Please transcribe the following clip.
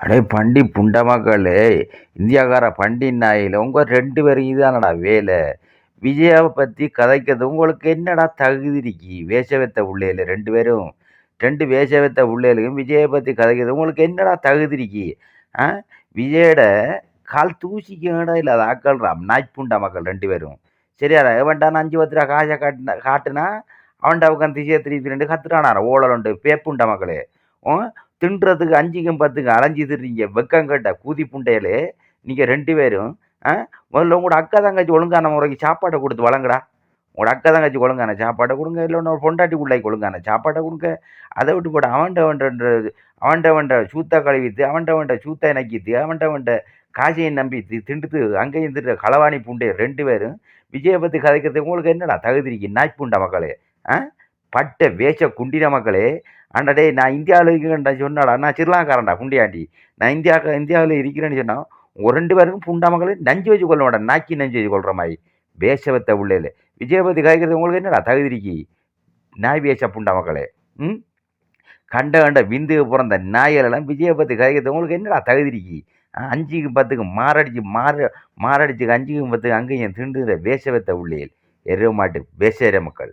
அடே பண்டி புண்ட மக்களே, இந்தியாக்கார பண்டி நாயில உங்க 2 பேரும் இதானடா வேலை. விஜயாவை பத்தி கதைக்கிறது உங்களுக்கு என்னடா தகுதி இருக்கி? வேஷவத்த உள்ளேல 2 பேரும் 2 வேஷவத்த உள்ளேலையும் விஜயை பத்தி கதைக்கிறது உங்களுக்கு என்னடா தகுதி இருக்கி? ஆ விஜயோட கால் தூசிக்கு இடம் இல்லாத ஆக்கள்றாம் நாய்ப்புண்ட மக்கள் 2 பேரும். சரியாடா? எவன்டான 5 10 ரூபா காசை காட்டுனா அவன்டா உட்காந்து திசையை திருப்பி 2 கத்துறானா ஓலண்டு பேப்புண்ட மக்களே. தின்றதுக்கு 5க்கும் 10க்கும் அலைஞ்சு திரிங்க வெக்கம் கட்ட கூதி புண்டையிலே நீங்க 2 பேரும். முதல்ல உங்களோட அக்கா தங்கச்சி ஒழுங்கான முறைக்கு சாப்பாடை கொடுத்து வழங்குடா. உங்களோட அக்கா தங்கச்சி ஒழுங்கான சாப்பாடை கொடுங்க, இல்லை ஒன்று பொண்டாட்டி பிள்ளைக்கு ஒழுங்கான சாப்பாடை கொடுங்க. அதை விட்டு போட்டு அவன்ட சூத்தா கழுவித்து அவன்ட சூத்தா நக்கித்து அவன்ட காசையை நம்பி திண்டுத்து அங்கேயும் திட்டு களவாணி பூண்டே 2 பேரும் விஜயை பற்றி கதைக்கிறது உங்களுக்கு என்னடா தகுதி இருக்கு நாய்ப்புண்ட மக்களே? பட்ட வேஷ குண்டின மக்களே. ஆண்டாடே நான் இந்தியாவில் இருக்கிறேன்டா சொன்னாடா, நான் சிறுலாங்காரன்டா குண்டியாண்டி. நான் இந்தியாவில் இருக்கிறேன்னு சொன்னா ஒரு 2 பேருக்கும் புண்டா மக்களே நஞ்சு வச்சு கொள்ள மாட்டேன், நாக்கி நஞ்சு வச்சு கொள்ற மாதிரி வேஷவத்தை உள்ளேல விஜயை பற்றி கதைக்கிறது உங்களுக்கு என்னடா தகுதி இருக்கி நாய் வேஷ புண்டா மக்களே? கண்ட விந்து பிறந்த நாய்களெல்லாம் விஜயை பற்றி கதைக்கிறது உங்களுக்கு என்னடா தகுதி இருக்கி? 5க்கும் 10க்கும் மாரடிச்சு 5க்கும் 10க்கும் அங்கேயும் திண்டுகிற வேஷவத்தை உள்ளேல் எருவ மாட்டு வேஷேர மக்கள்.